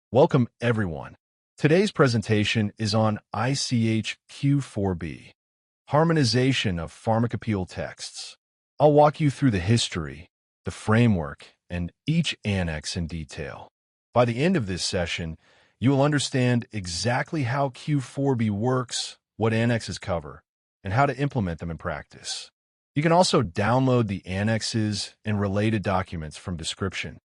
Welcome, everyone. Today's presentation is on ICH Q4B, harmonization of Pharmacopeial texts. I'll walk you through the history, the framework, and each annex in detail. By the end of this session, you will understand exactly how Q4B works, what annexes cover, and how to implement them in practice. You can also download the annexes and related documents from description.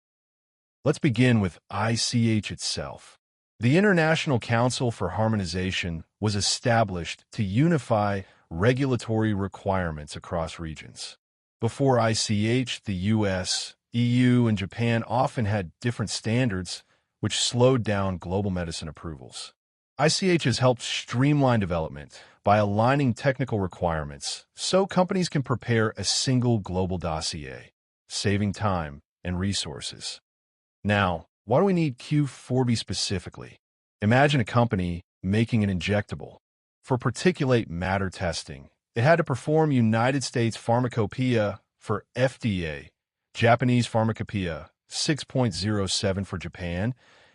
Let's begin with ICH itself. The International Council for Harmonization was established to unify regulatory requirements across regions. Before ICH, the US, EU, and Japan often had different standards, which slowed down global medicine approvals. ICH has helped streamline development by aligning technical requirements so companies can prepare a single global dossier, saving time and resources. Now, why do we need Q4B specifically? Imagine a company making an injectable. For particulate matter testing, it had to perform United States Pharmacopeia for FDA, Japanese Pharmacopeia 6.07 for Japan,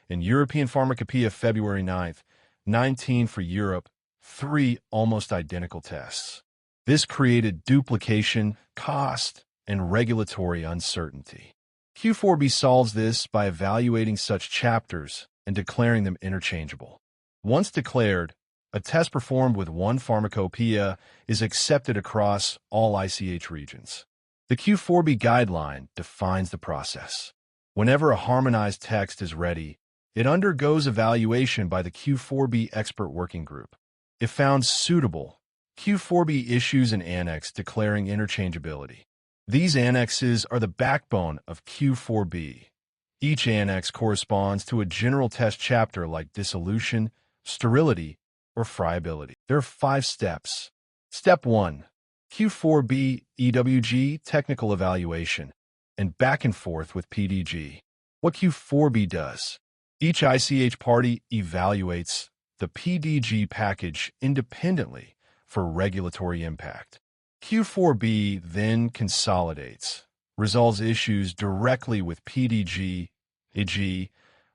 and European Pharmacopeia February 9th, 19 for Europe, 3 almost identical tests. This created duplication, cost, and regulatory uncertainty. Q4B solves this by evaluating such chapters and declaring them interchangeable. Once declared, a test performed with one pharmacopeia is accepted across all ICH regions. The Q4B guideline defines the process. Whenever a harmonized text is ready, it undergoes evaluation by the Q4B expert working group. If found suitable, Q4B issues an annex declaring interchangeability. These annexes are the backbone of Q4B. Each annex corresponds to a general test chapter like dissolution, sterility, or friability. There are 5 steps. Step 1. Q4B EWG technical evaluation and back and forth with PDG. What Q4B does. Each ICH party evaluates the PDG package independently for regulatory impact. Q4B then consolidates, resolves issues directly with PDG, e.g.,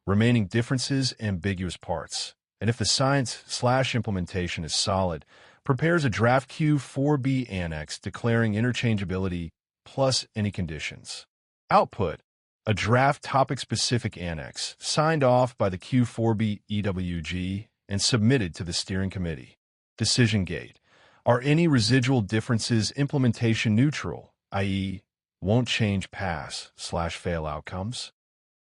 remaining differences, ambiguous parts, and if the science/implementation is solid, prepares a draft Q4B annex declaring interchangeability plus any conditions. Output: a draft topic-specific annex signed off by the Q4B EWG and submitted to the steering committee. Decision gate: are any residual differences implementation neutral, i.e., won't change pass/fail outcomes?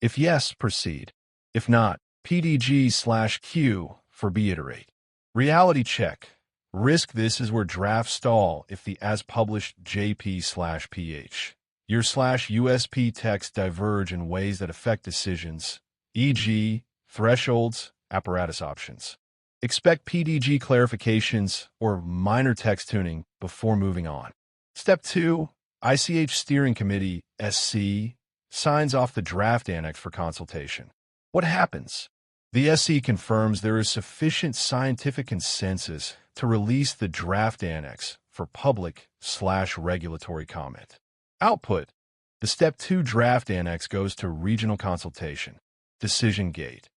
If yes, proceed. If not, PDG/Q for iterate. Reality check. Risk: this is where drafts stall if the as-published JP/PH. Your/USP text diverge in ways that affect decisions, e.g., thresholds, apparatus options. Expect PDG clarifications or minor text tuning before moving on. Step 2. ICH Steering Committee, SC, signs off the draft annex for consultation. What happens? The SC confirms there is sufficient scientific consensus to release the draft annex for public/regulatory comment. Output: the Step 2 draft annex goes to regional consultation. Decision gate: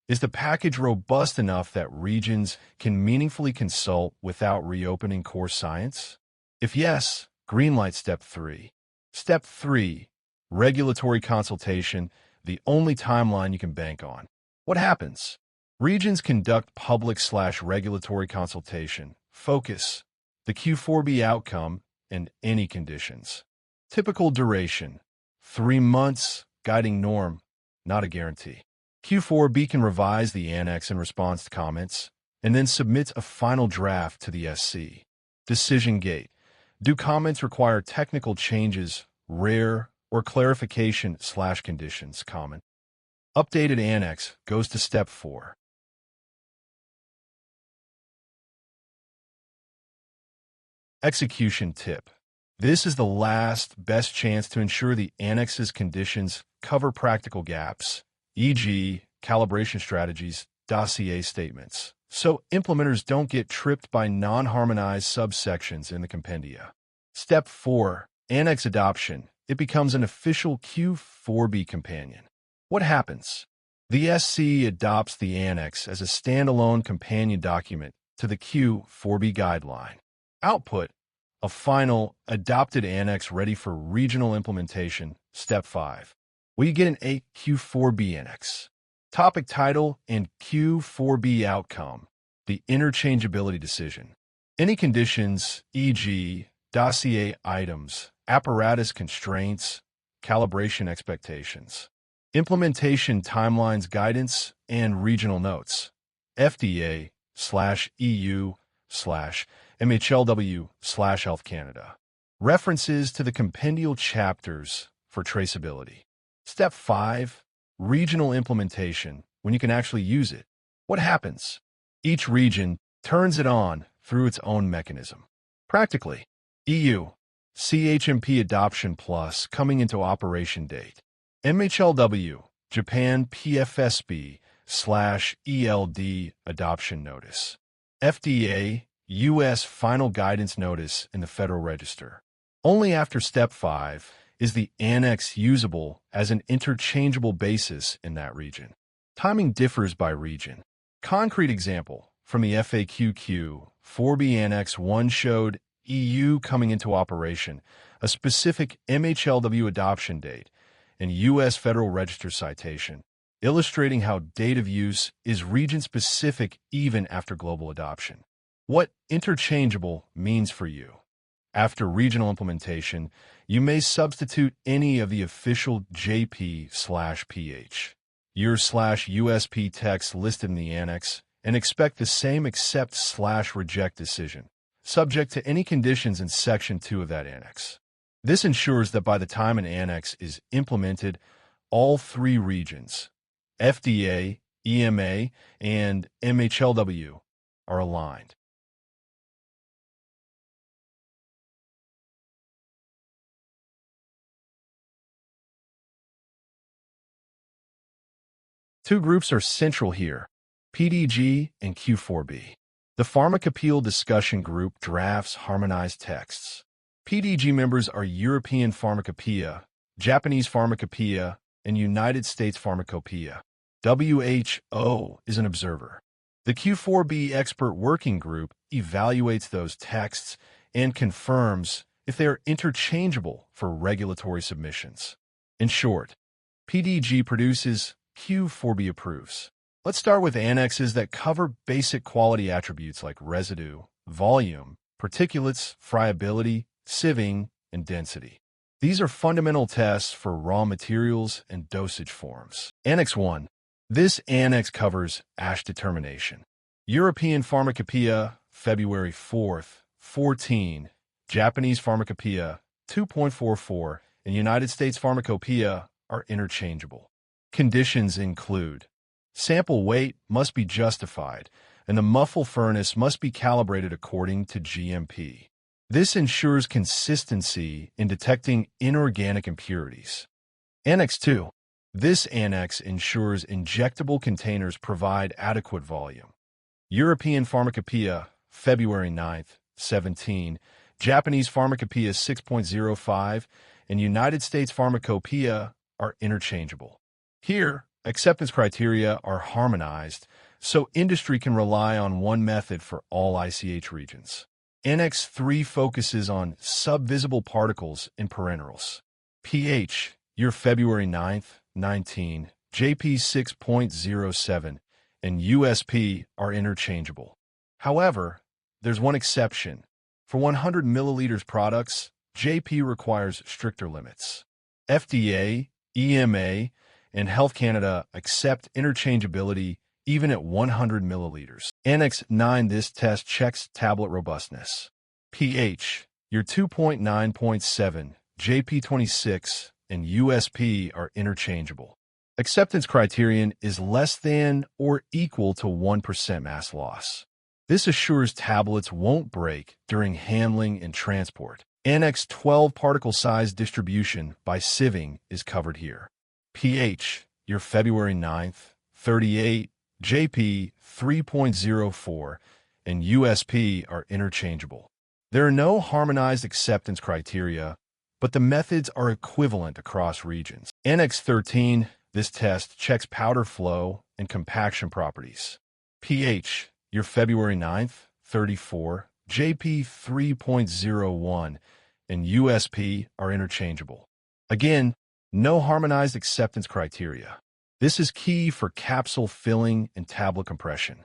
is the package robust enough that regions can meaningfully consult without reopening core science? If yes, greenlight Step 3. Step 3. Regulatory consultation, the only timeline you can bank on. What happens? Regions conduct public/regulatory consultation. Focus: the Q4B outcome and any conditions. Typical duration: 3 months, guiding norm, not a guarantee. Q4B can revise the annex in response to comments, and then submits a final draft to the SC. Decision gate: do comments require technical changes, rare, or clarification/conditions, common? Updated annex goes to Step 4. Execution tip: this is the last, best chance to ensure the annex's conditions cover practical gaps, e.g., calibration strategies, dossier statements, so implementers don't get tripped by non-harmonized subsections in the compendia. Step 4. Annex adoption. It becomes an official Q4B companion. What happens? The SC adopts the Annex as a standalone companion document to the Q4B guideline. Output: a final, adopted Annex ready for regional implementation, Step 5. We get an Q4B Annex. Topic title and Q4B outcome: the interchangeability decision. Any conditions, e.g., dossier items, apparatus constraints, calibration expectations, implementation timelines guidance, and regional notes. FDA/EU/MHLW/Health Canada. References to the compendial chapters for traceability. Step 5. Regional implementation, when you can actually use it. What happens? Each region turns it on through its own mechanism. Practically, EU, CHMP adoption plus coming into operation date. MHLW, Japan PFSB/ELD adoption notice. FDA, U.S. final guidance notice in the Federal Register. Only after Step 5 is the Annex usable as an interchangeable basis in that region. Timing differs by region. Concrete example from the FAQ Q4B Annex 1 showed EU coming into operation, a specific MHLW adoption date, and U.S. Federal Register citation, illustrating how date of use is region-specific even after global adoption. What interchangeable means for you. After regional implementation, you may substitute any of the official JP/PH, your/USP text listed in the Annex, and expect the same accept/reject decision, subject to any conditions in Section 2 of that Annex. This ensures that by the time an Annex is implemented, all three regions, FDA, EMA, and MHLW, are aligned. Two groups are central here, PDG and Q4B. The Pharmacopeial discussion group drafts harmonized texts. PDG members are European Pharmacopeia, Japanese Pharmacopeia, and United States Pharmacopeia. WHO is an observer. The Q4B expert working group evaluates those texts and confirms if they are interchangeable for regulatory submissions. In short, PDG produces, Q4B approves. Let's start with annexes that cover basic quality attributes like residue, volume, particulates, friability, sieving, and density. These are fundamental tests for raw materials and dosage forms. Annex 1. This annex covers ASH determination. European Pharmacopeia, February 4th, 14, Japanese Pharmacopeia, 2.44, and United States Pharmacopeia are interchangeable. Conditions include: sample weight must be justified, and the muffle furnace must be calibrated according to GMP. This ensures consistency in detecting inorganic impurities. Annex 2. This annex ensures injectable containers provide adequate volume. European Pharmacopeia, February 9th, 17, Japanese Pharmacopeia 6.05, and United States Pharmacopeia are interchangeable. Here, acceptance criteria are harmonized, so industry can rely on one method for all ICH regions. Annex 3 focuses on subvisible particles in parenterals. pH, your February 9th, 19, JP 6.07, and USP are interchangeable. However, there's one exception. For 100 milliliters products, JP requires stricter limits. FDA, EMA, and Health Canada accept interchangeability even at 100 milliliters. Annex 9. This test checks tablet robustness. pH, your 2.9.7, JP26, and USP are interchangeable. Acceptance criterion is less than or equal to 1% mass loss. This assures tablets won't break during handling and transport. Annex 12 particle size distribution by sieving is covered here. pH, your February 9th, 38, JP 3.04, and USP are interchangeable. There are no harmonized acceptance criteria, but the methods are equivalent across regions. Annex 13. This test checks powder flow and compaction properties. pH, your February 9th, 34, JP 3.01, and USP are interchangeable. Again, no harmonized acceptance criteria. This is key for capsule filling and tablet compression.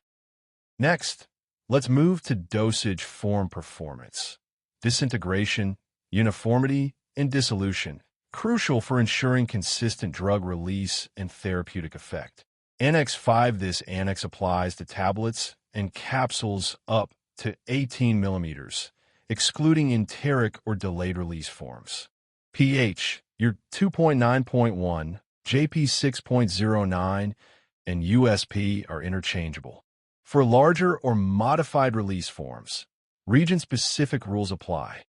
Next, let's move to dosage form performance. Disintegration, uniformity, and dissolution, crucial for ensuring consistent drug release and therapeutic effect. Annex 5. This annex applies to tablets and capsules up to 18 millimeters, excluding enteric or delayed release forms. pH, your 2.9.1, JP 6.09, and USP are interchangeable. For larger or modified release forms, region-specific rules apply.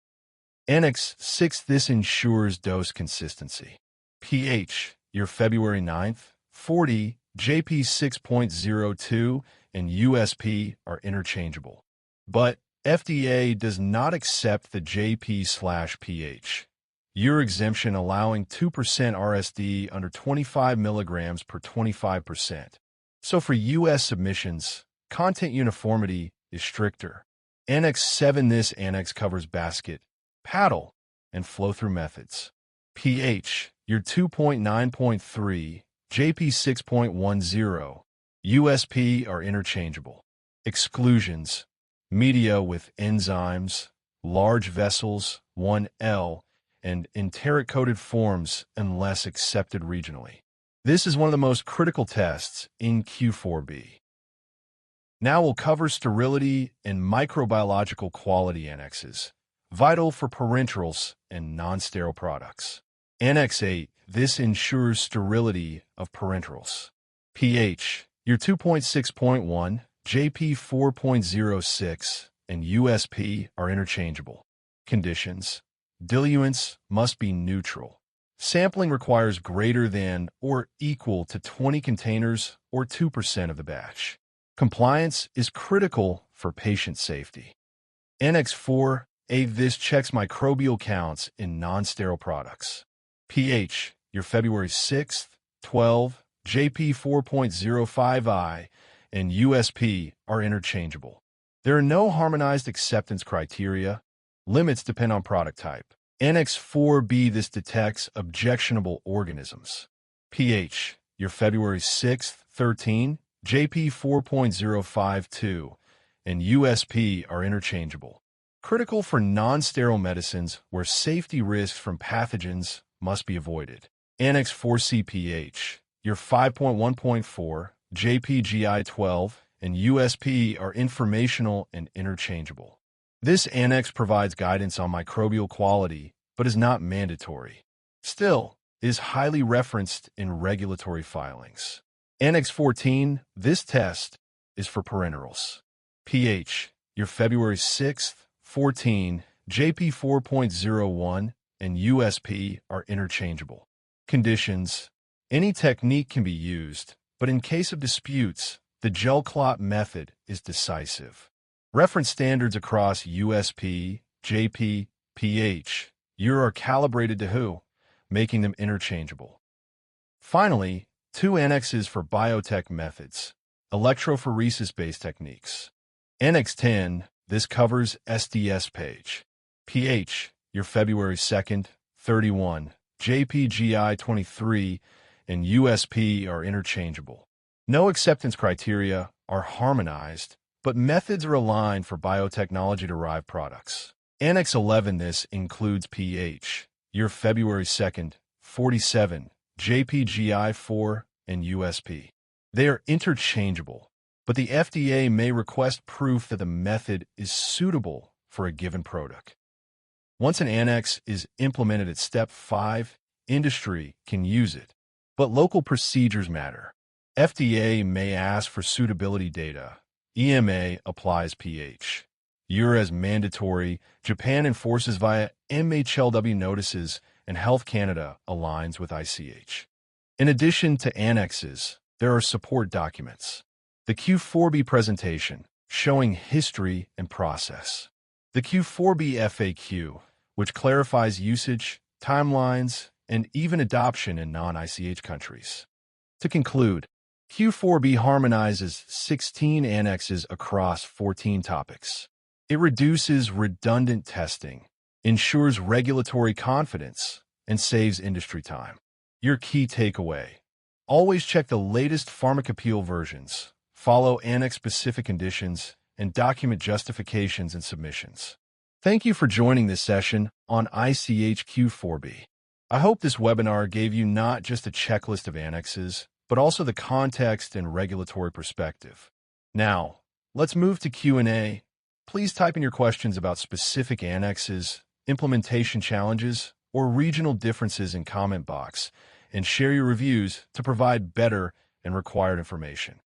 Annex 6. This ensures dose consistency. pH, your February 9th, 40, JP 6.02, and USP are interchangeable. But FDA does not accept the JP/pH. Your exemption allowing 2% RSD under 25 milligrams per 25%. So for U.S. submissions, content uniformity is stricter. Annex 7. This annex covers basket, paddle, and flow-through methods. pH, your 2.9.3, JP 6.10, USP are interchangeable. Exclusions, media with enzymes, large vessels, 1L, and enteric-coated forms unless accepted regionally. This is one of the most critical tests in Q4B. Now we'll cover sterility and microbiological quality annexes, vital for parenterals and non-sterile products. Annex 8. This ensures sterility of parenterals. pH, your 2.6.1, JP 4.06, and USP are interchangeable. Conditions. Diluents must be neutral. Sampling requires greater than or equal to 20 containers or 2% of the batch. Compliance is critical for patient safety. Annex 4. This checks microbial counts in non-sterile products. pH, your February 6th, 12, JP 4.05I, and USP are interchangeable. There are no harmonized acceptance criteria. Limits depend on product type. Annex 4B. This detects objectionable organisms. pH, your February 6th, 13, JP 4.052, and USP are interchangeable. Critical for non-sterile medicines where safety risks from pathogens must be avoided. Annex 4C. pH, your 5.1.4, JPGI 12, and USP are informational and interchangeable. This annex provides guidance on microbial quality, but is not mandatory. Still, it is highly referenced in regulatory filings. Annex 14. This test is for parenterals. pH, your February 6th, 14, JP 4.01, and USP are interchangeable. Conditions. Any technique can be used, but in case of disputes, the gel clot method is decisive. Reference standards across USP, JP, pH, are calibrated to WHO, making them interchangeable. Finally, 2 annexes for biotech methods, electrophoresis-based techniques. Annex 10. This covers SDS page. pH, your February 2nd, 31, JPGI 23, and USP are interchangeable. No acceptance criteria are harmonized, but methods are aligned for biotechnology-derived products. Annex 11. This includes pH, your February 2nd, 47, JPGI 4, and USP. They are interchangeable, but the FDA may request proof that the method is suitable for a given product. Once an annex is implemented at Step 5, industry can use it, but local procedures matter. FDA may ask for suitability data. EMA applies pH. UR as mandatory. Japan enforces via MHLW notices, and Health Canada aligns with ICH. In addition to annexes, there are support documents. The Q4B presentation, showing history and process. The Q4B FAQ, which clarifies usage, timelines, and even adoption in non-ICH countries. To conclude, Q4B harmonizes 16 annexes across 14 topics. It reduces redundant testing, ensures regulatory confidence, and saves industry time. Your key takeaway: always check the latest Pharmacopeial versions, follow annex-specific conditions, and document justifications and submissions. Thank you for joining this session on ICH Q4B. I hope this webinar gave you not just a checklist of annexes, but also the context and regulatory perspective. Now, let's move to Q&A. Please type in your questions about specific annexes, implementation challenges, or regional differences in comment box, and share your reviews to provide better and required information.